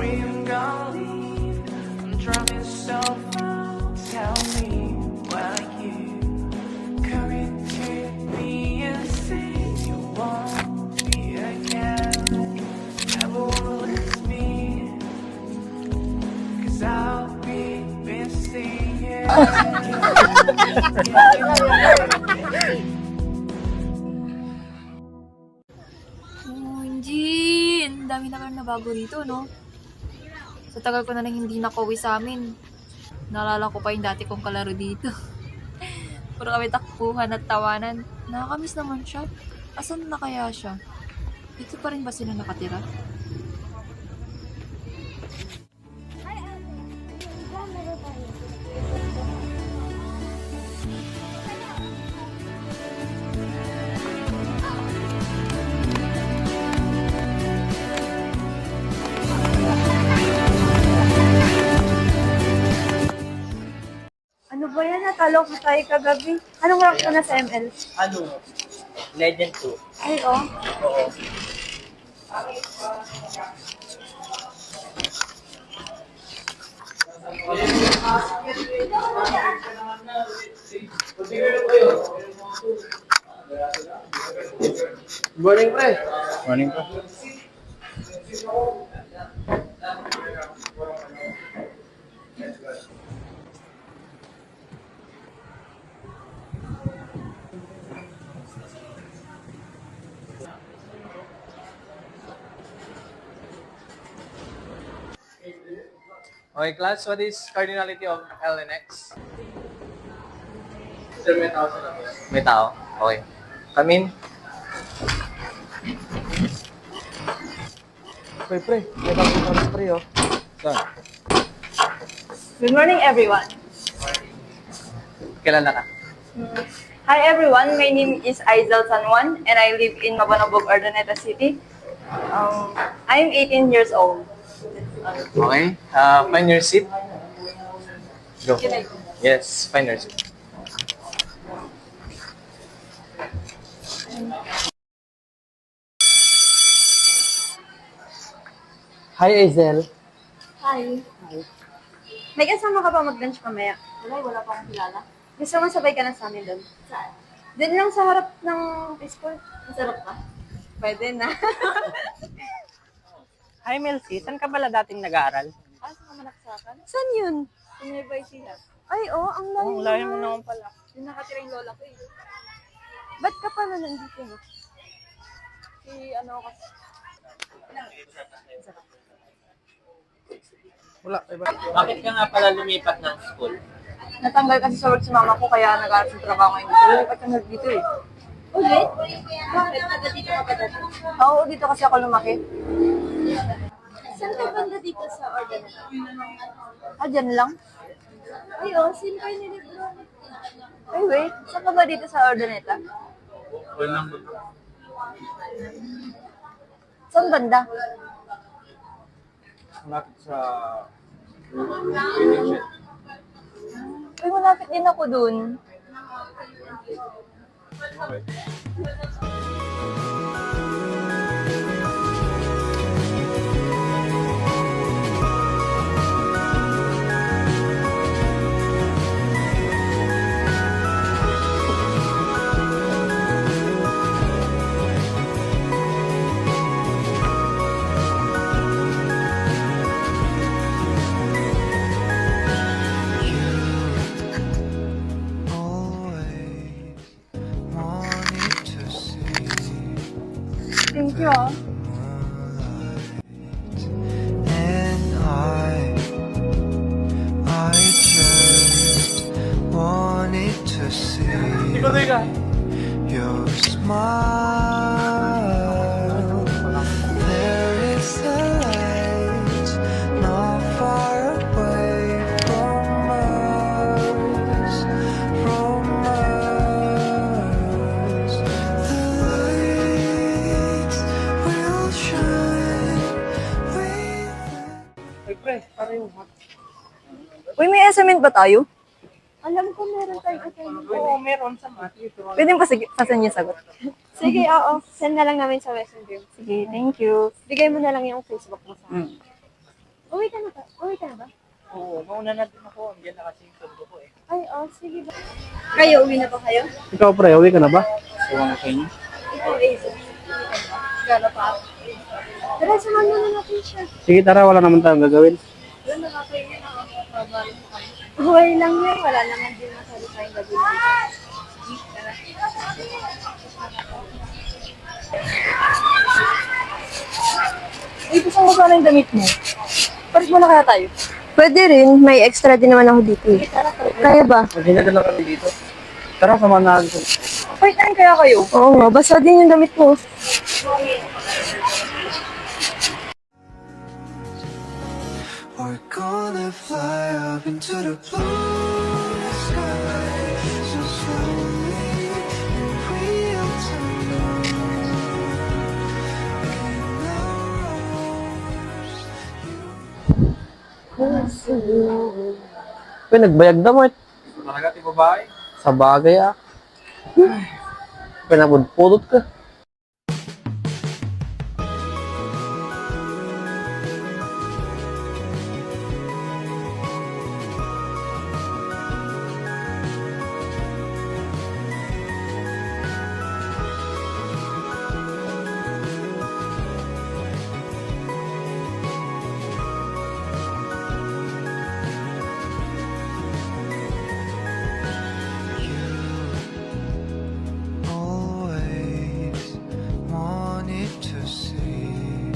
worry, I'm gonna leave. I'm driving so far. Tell me why you coming to me and say you want me again. Never wanna lose me, 'cause I'll be missing you. Hindi. Ang dami naman nabago dito, no? Sa tagal ko na nang hindi nakauwi sa amin. Naalala ko pa yung dati kong kalaro dito. Puro kami takbuhan at tawanan. Nakakamiss naman siya. Asan na kaya siya? Dito pa rin ba sila nakatira? Ano ba yan? Natalo ko tayo kagabi. Anong rank ko na sa ML? Ano? Legend 2. Ay, oh. Oo. Morning, pre. Morning po. Okay, class, what is cardinality of L and X? Sir, may tao sila. May tao? Okay. Come in. Pre. May tao sa pre, oh. Saan? Good morning, everyone. Kilala ka? Hi, everyone. My name is Aizel San Juan, and I live in Mabanabog, Urdaneta City. I'm 18 years old. Okay. Find your seat. Go. Yes, find your seat. Hi, Azel. Hi. May kasama ka pa mag-lunch mamaya? Wala pa akong kilala. Gusto mo sabay ka na sa amin doon? Saan? Doon lang sa harap ng school. Masarap ka? Pwede na. Hi, Melcy. Saan ka pala dating nag-aaral? Saan ka manaksakan? Saan yun? Sinibay sila. Ay, oh, ang layo Ang layo mo naman pala. Yung nakatira yung lola ko eh. Ba't ka pala nandito mo? Si ano kasi. Wala. Iba. Bakit ka nga pala lumipat ng school? Natanggal kasi sa work si mama ko kaya nag-aaral sa trabaho ngayon dito. Lumipat ka na dito eh. Ulit? Bakit? Dito ka ba dati? Oo, dito kasi ako lumaki. Saan ka banda dito sa Ordaneta? Ah, dyan lang? Ay, oh, sino kayo nilibro? Ay, wait. Saan ka ba dito sa Ordaneta? Walang Saan banda? malapit sa... Ay, malapit din ako dun. Okay. Thank you, ah. And I just wanted to see your smile. There is a light not far away from us, The lights will shine with Ay, pre, para yung hot. Uy, may assignment ba tayo? Alam ko meron tayong assignment. Oo, meron sa math. Pwede mo pasan niya sagot. Sige, oo. Send na lang namin sa messenger. Sige, thank you. Bigay mo na lang yung Facebook mo sa akin. ka na ba? Oo, mauna na din ako. Andiyan na kasi yung sundo ko eh. Ay, sige ba? Kayo, uwi na ba kayo? Ikaw pre, uwi ka na ba? Ewan ko sa inyo. Ikaw, Aiden. Gala pa. Tara, samahan muna natin siya. Sige tara, wala naman tayong gagawin. Wala, nakakainin ako. Okay lang yan. Wala naman din masyado tayong gagawin dito. Tara. Uy, gusto mo sana yung damit mo? Palit mo na kaya tayo? Pwede rin. May extra din naman ako dito. Kaya ba? Maghinag na kami dito. Tara, samahan natin. Palitan kaya kayo? Oo nga. Basta din yung damit mo. We're gonna fly up into the blue sky so slowly in real time. Uy, nagbayag na, Mart. Talaga, ti babae? Sa bagay, ah. Pinapudpudot ka. Always wanted to see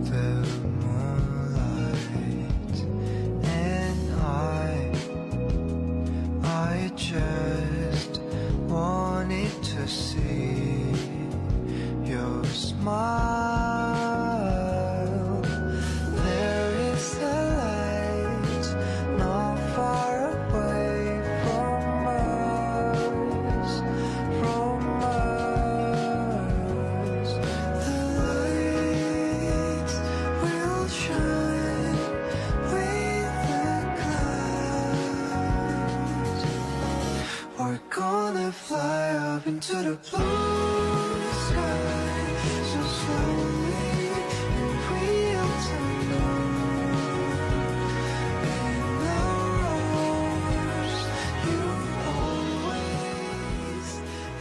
the moonlight, and I just wanted to see your smile. There is a light not far away from us, from us. The lights will shine with the clouds. We're gonna fly up into the blue sky so slowly in real time. In hours, you always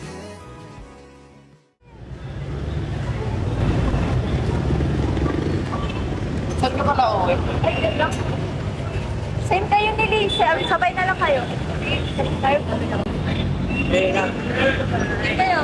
hit Saan ka pala uwi? Same kayo ni Lisa. Sabay na lang kayo. Tayo. Eh, na. Kayo.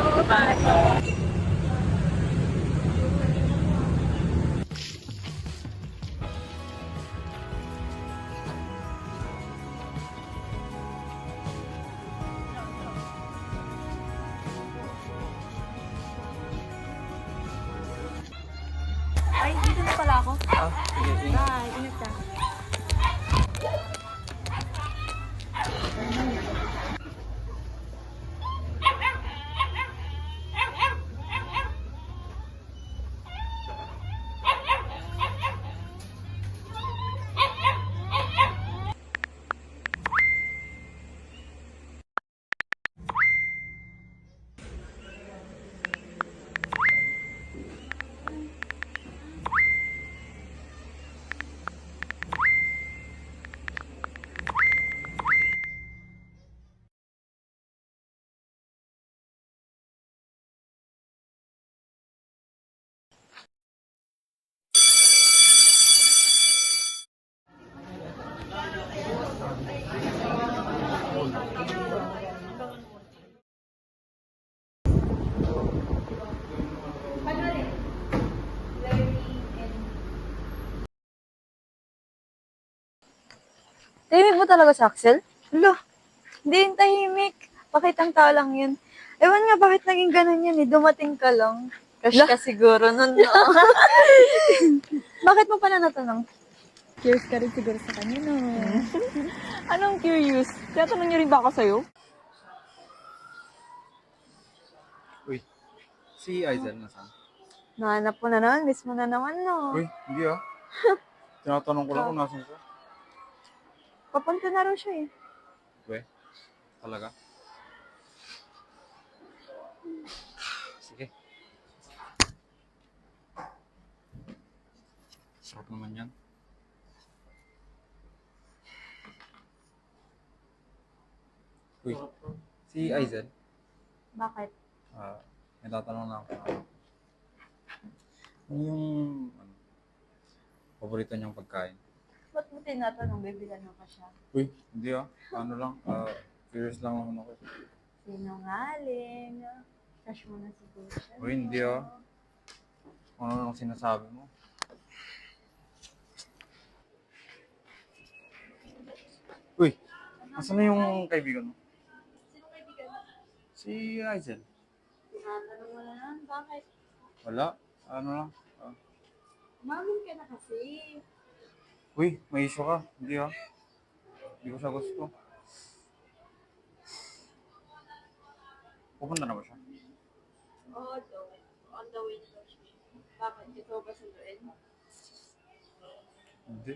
Ay, dito na pala ako. Sige, sige. Bye, ingat ka. Tahimik mo talaga sa Axel? Hala, hindi yung tahimik. Pakitang tao lang yun. Ewan nga bakit naging ganun yan eh. Dumating ka lang. Crush ka siguro nun, no? Bakit mo pala natanong? Curious ka rin siguro sa kanya, no? Anong curious? Tatanong niyo rin ba ako sa'yo? Uy, si Aizen nasaan? Nahanap mo na naman. Miss mo na naman, no? Uy, hindi ah. Tinatanong ko lang kung nasan siya. Papunta na raw siya eh. Uy, talaga? Sige. Sarap naman yan. Uy, si Aizen. Bakit? May tatanong na ako. Ano yung paborito niyang pagkain? Ba't mo tinatanong, bibilan mo pa siya? Uy, hindi Ano lang, curious lang naman ako. Sinungaling. Crush mo na siguro siya. Uy, hindi Ano lang sinasabi mo? Uy, asan na yung kaibigan mo? Sino kaibigan? Si Aizen. Tinatanong mo na lang, bakit? Wala. Ano lang. Umamin ka na kasi. Uy, may issue ka. Hindi Hindi ko siya gusto. Pupunta na ba siya? Oo, daw. On the way na daw siya. Bakit? Ikaw ba sunduin? Hindi.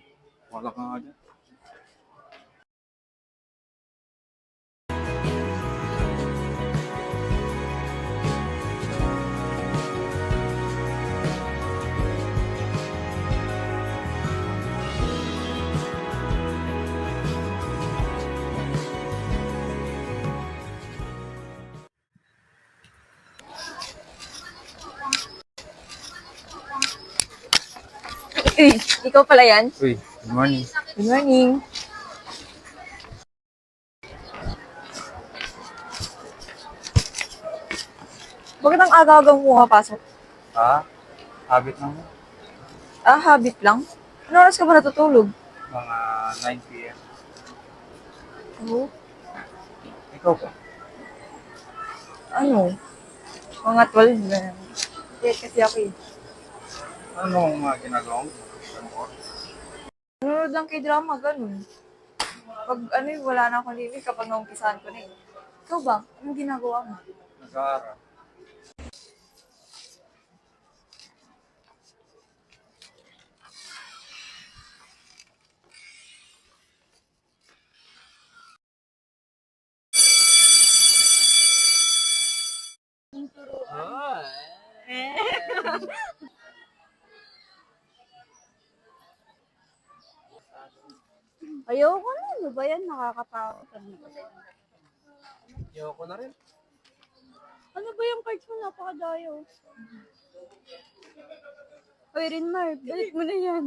Wala ka nga dyan. Uy, ikaw pala yan? Uy, good morning. Good morning. Bakit ang aga-aga mo pumapasok? Habit lang mo. Habit lang. Ano oras ka ba natutulog? Mga 9 p.m. Oo. Ikaw pa? Ano? Mga 12 na. Kaya kasi ako eh. Ano ang ginagawa mo? Nanonood lang kay drama, ganun. Pag ano eh, wala na akong limit kapag naumpisahan ko na eh. Ikaw ba? Anong ginagawa mo? Nag-aaral. Ayoko na. Ano ba yan? Nakakatakot. Ayoko na rin. Ano ba yung cards mo? Napakadayo. Oy, Rinmar, balik mo na yan.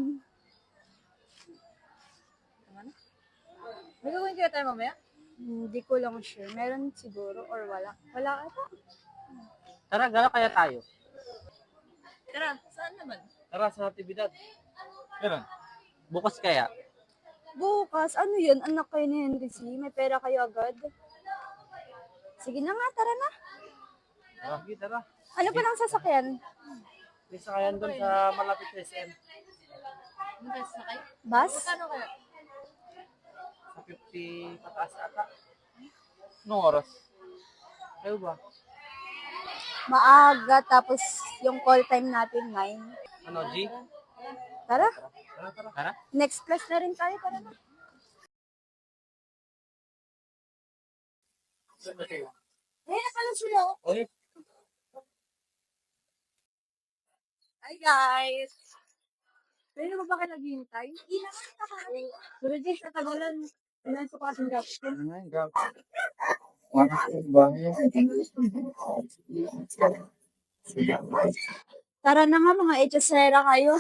May gagawin kaya tayo mamaya? Hindi ko lang sure. Meron siguro or wala. Wala ata. Tara, gala kaya tayo. Tara, saan naman? Tara sa aktibidad. Kailan? Bukas kaya. Bukas, ano yun? Anak kayo ni Henry C. May pera kayo agad? Sige na nga, tara na. Sige, tara. Ano pa lang sasakyan? May sakayan doon sa malapit sa SM. Bus? Sa 50 pataas ata. Anong oras? Kayo ba? Maaga, tapos yung call time natin 9. Ano, G? Tara, Tara, tara. Tara? next class na rin tayo. Tara na. Ayun na pala sila. Oy, Hi guys! Pwede mo ba kayo naghihintay? Hindi na nga nakakain. Regis, natagalan. Ilan sa kasing gaps? Ano nga yung gap? Wala ka ba? Tara na nga mga echosera kayo.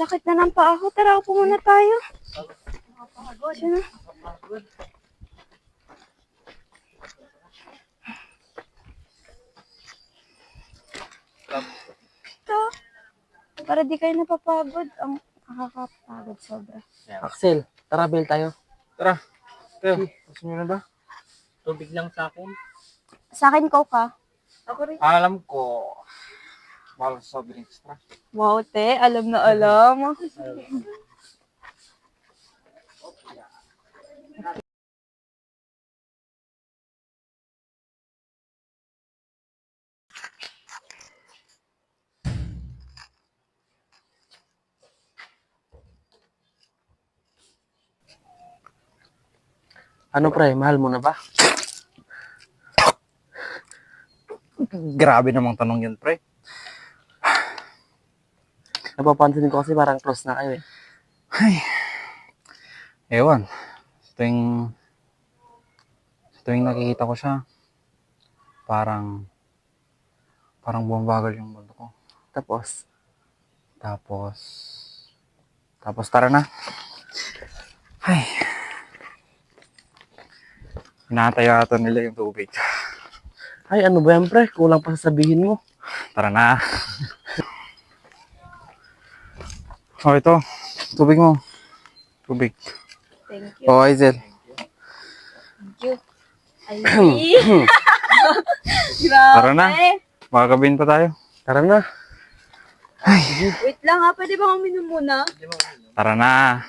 sakit na ng paa ko. Tara, upo muna tayo. Siya na. Ito. Para di kayo napapagod. Ang nakakapagod sobra. Axel, tara, bail tayo. Tara. Teo, gusto nyo na ba? Tubig lang sa akin. Sa akin, Coke ha. Ako rin. Alam ko. Mahal sa soft drinks. Tara. Wow, te. Alam na alam. Ano pre, mahal mo na ba? Grabe namang tanong yun, pre. Napapansin ko kasi parang close na kayo eh. Ewan. Sa tuwing nakikita ko siya, parang bumabagal yung mundo ko. Tapos, Tapos tara na. Ay. Hinahatayo ata nila yung tubig. ay ano ba yan pre? Kulang pa sasabihin mo. Tara na. Oh, ito. Tubig mo. Tubig. Thank you. Oh, Aizel. Thank you. Ay. Grabe. Tara na. Makakabin pa tayo. Tara na. Wait lang ha. Pwede bang uminom muna? Tara na.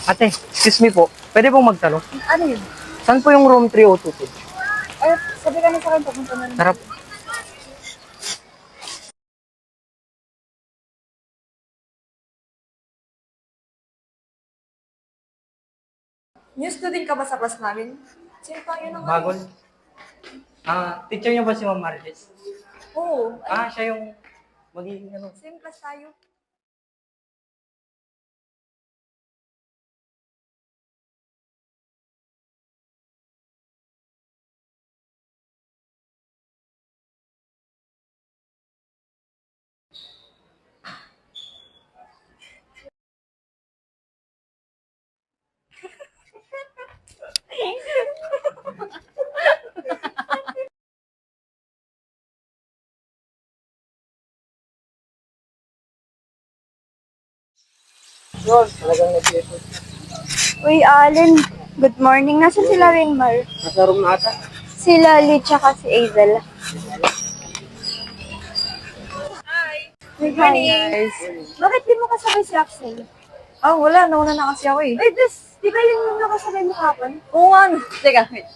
Ate, excuse me po. Pwede pong magtanong? Ano yun? Saan po yung room 302 po? Ay, sabi ka na sa akin. Papunta na rin. Tara po. New student ka ba sa class namin? Sino pa yun ang Bagol. Teacher niyo ba si Ma'am Marites? Oo. Siya yung magiging ano. Same class tayo. Yun, talagang nag-effort. Uy, Allen. Good morning. Nasaan sila Winmar? Nasa room na ata. Si Lali tsaka si Azel. Good morning. Guys. Bakit di mo kasabay si Axel? Ah, wala. Nauna na kasi ako eh. Ay, di ba yung nakasabay mo kapon? Oo nga. Teka, wait.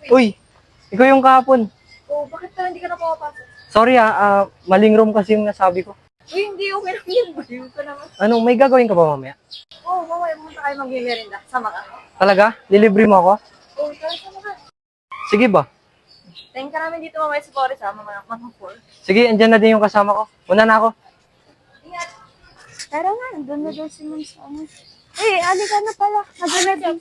Uy, ikaw yung kahapon. Oo, bakit pala hindi ka na pumapasok? Sorry maling room kasi yung nasabi ko. Uy, hindi okay lang yun. Baliw ka naman. Ano, may gagawin ka ba mamaya? Oo, mamaya pumunta kayo mag-merinda. Sama ka. Talaga? Lilibre mo ako? Oo, tara, sama ka. Sige ba? Tingin ka namin dito mamaya sa Forest ha, mamaya mga 4. Sige, andyan na din yung kasama ko. Una na ako. Ingat. Tara nga, nandun na daw si Ma'am sa ano. Eh, alika na pala. Nandun na daw.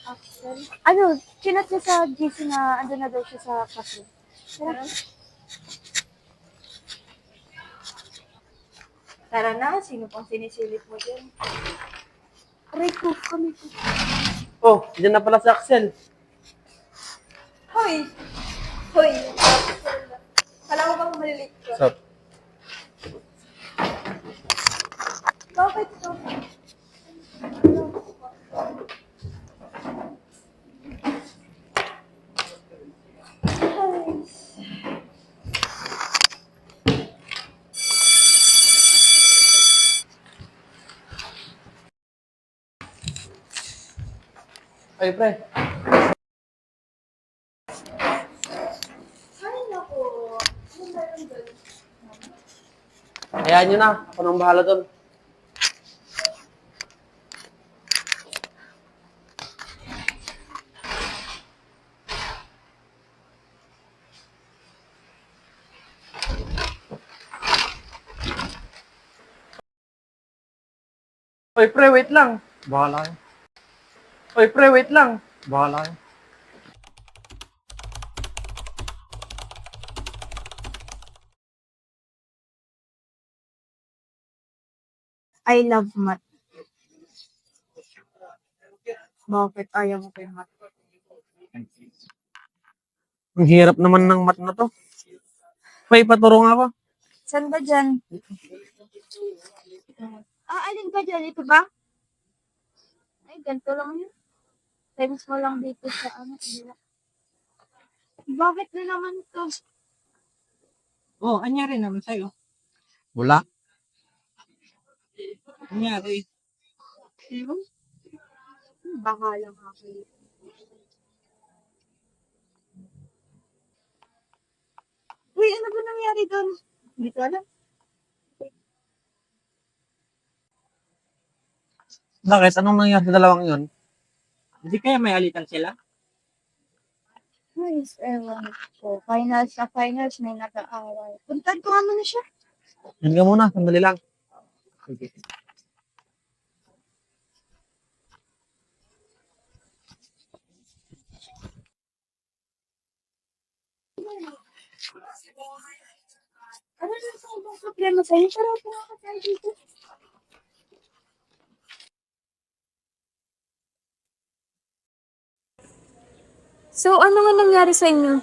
Axel? Ano, chinat niya sa GC na andun na daw siya sa classroom. Tara. Tara na, sino pang sinisilip mo dyan? Aray ko, kami ko. Oh, andyan na pala si Axel. Hoy! Hoy! Kala mo bang malilate ko? Sup? Bakit to? Ay, pre. Ay, naku. Ano ba yun doon? Hayaan nyo na. Ako nang bahala doon. Oy, pre, wait lang. Bahala kayo. Oy, pre, wait lang. Bahala ka. I love math. Bakit ayaw mo pa yung math? Ang hirap naman ng mat na to. May paturong ako. Saan ba dyan? Alin ba dyan? Ito ba? Ay, ganito lang yun. Times mo lang dito sa ano. Bakit na naman to? Oh, anyari naman sa'yo. Wala. Anyari. Baka lang ako. Uy, ano ba nangyari doon? Hindi ko alam. Bakit? Anong nangyari sa dalawang yun? Hindi kaya may alitan sila? Ay, ewan ko. Finals na finals, may nag-aaway. Puntan ko nga muna siya. Yan ka muna, sandali lang. Ano na sa ibang problema sa'yo? Sarap na ako tayo dito. So, ano nga nangyari sa inyo?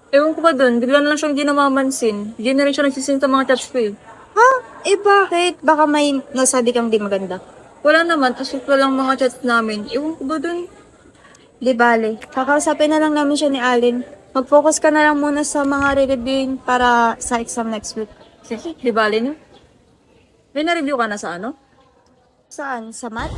Ewan ko ba dun, bigla na lang siyang di namamansin. Hindi na rin siya nagsisin sa mga chats ko eh. Ha? Eh bakit? Baka may nasabi kang di maganda. Wala naman, asok na lang mga chats namin. Ewan ko ba dun? Di bale. Kakausapin na lang namin siya ni Alin. Mag-focus ka na lang muna sa mga re-reviewin para sa exam next week. Sige, di bali no? May na-review ka na sa ano? Saan? Sa math?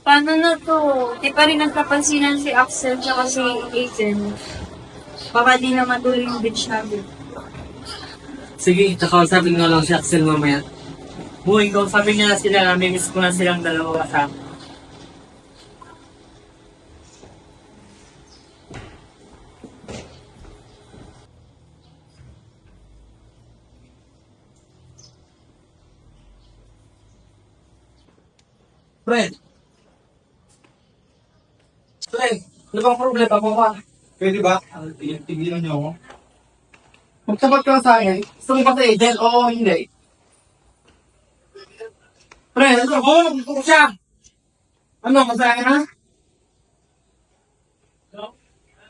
Paano na to? Di pa rin nagkapansinan si Axel tsaka si Aiden. Baka di na matuloy yung beach namin. Sige, kakausapin nga lang si Axel mamaya. Buhay ko, sabi niya sila, namimiss ko na silang dalawa kasama. Fred! Fred! Ano bang problema mo ka? Pwede ba? Tigilan niyo ako. Magsabat ka sa akin. Gusto mo ba sa agent? Oo, hindi. Fred, ano ba? Gusto ko siya! Ano, masaya ka?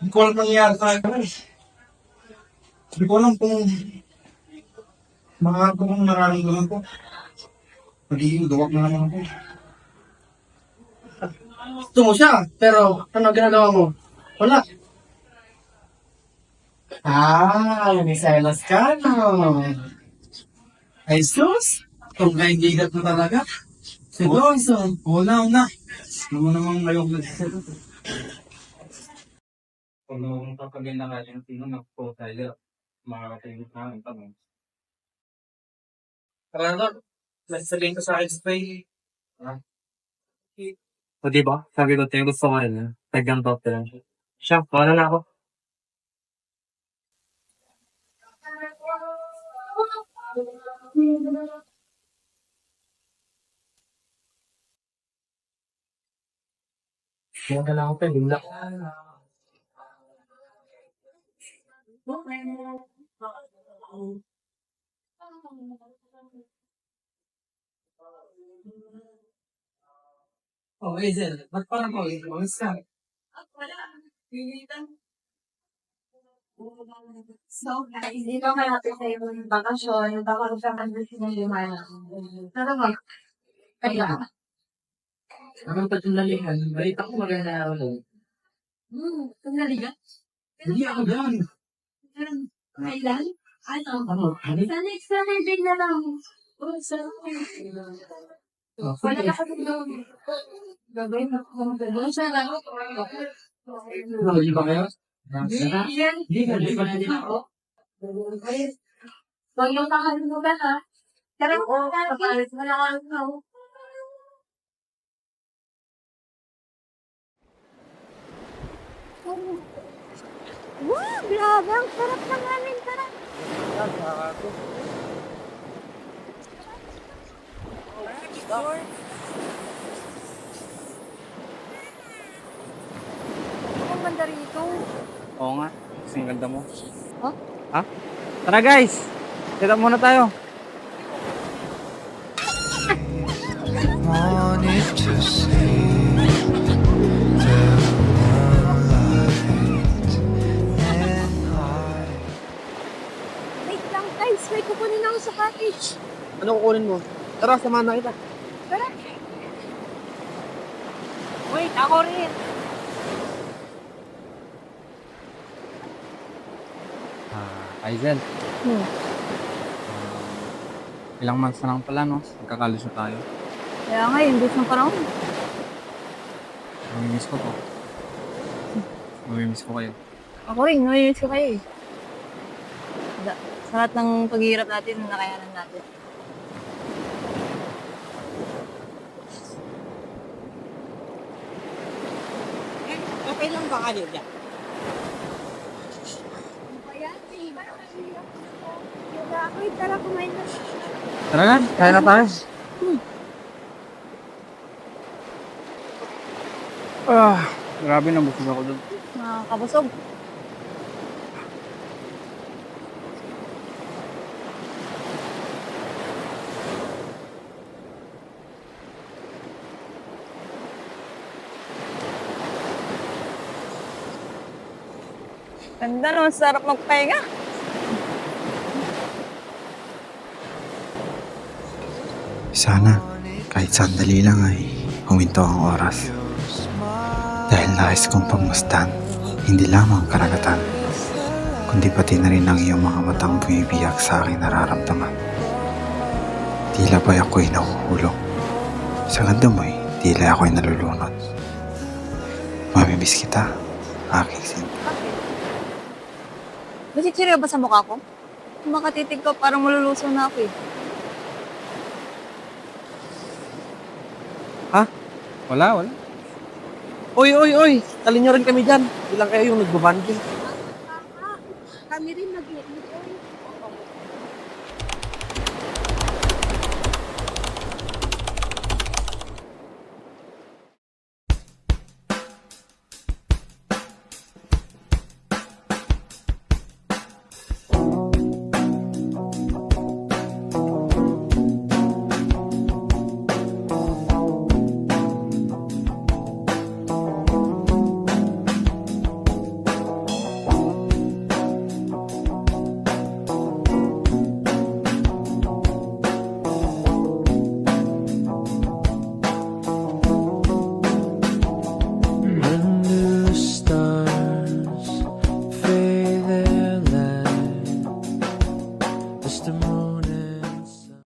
Hindi ko alam nangyayari sa akin. Hindi ko alam kung mga kung nararamdaman ko. Nagiging duwag na naman ako. Gusto mo siya, pero ano ginagawa mo? Wala. May silence ka, no? Ay, sus! Kung kaibigan mo talaga. Siguro, so. Una. Ano namang ngayon na. Kung nung kapagin na nga yung sino, nagpo tayo. Makakatingin na ang tanong. Karano, sasabihin ko sa akin, Spray. O diba? Sabi ko, tayo gusto ko rin. Tagang top lang siya. Siya, wala na ako. Wala na ako, bigla. Oh, Hazel, ba't parang ko? Umalis ka. So, hindi ba malapit sa yung bakasyon? Baka siya mag-gusto ng lumana. Pero kaya, Anong patulalihan? Balita ko maganda na ako. Naliga? Hindi ako dyan. Kailan? Ano? Ano? Ano? Sa next Saturday na lang. Oh, sarap. Wala na kami doon. Gagawin ako. Gagawin siya lang. Hindi ba kayo? Yan. Hindi ba na din ako? Huwag yung kakalimutan ha. Tara, kapalit mo lang ako. Wow, grabe. Ang sarap ng amin. Tara. Ang ganda rito. Oo nga. Kasing ganda mo. Huh? Ha? Tara guys! Kita muna tayo. Wanted to see the moonlight and hide. Wait lang, guys. May kukunin ako sa cottage. Ano kukunin mo? Tara, samahan na kita. Wait, ako rin. Aizel. Ilang months na lang pala, no? Magkakalusot tayo. Kaya nga, yung gusto ng panahon. Mamimiss ko to. Mamimiss ko kayo. Ako rin, namimiss ko kayo eh. Sa lahat ng paghihirap natin, nakayanan natin. Okay lang ba kayo dyan? Wait, tara, kumain na. Tara na, kaya na tayo. Grabe na busog ako doon. Nakakabusog. Ganda naman, sarap magpahinga. Sana, kahit sandali lang ay huminto ang oras. Dahil nais kong pagmasdan, hindi lamang karagatan, kundi pati na rin ang iyong mga matang bumibiyak sa aking nararamdaman. Tila ba'y ako'y nahuhulog? Sa ganda mo'y tila ako'y nalulunod. Mamimiss kita, aking sinta. Masitsiri ba sa mukha ko? Kung makatitig ka, parang maluluso na ako eh. Wala. Oy! Talin nyo rin kami dyan. Ilang kayo yung nagbabanding. Kami rin nag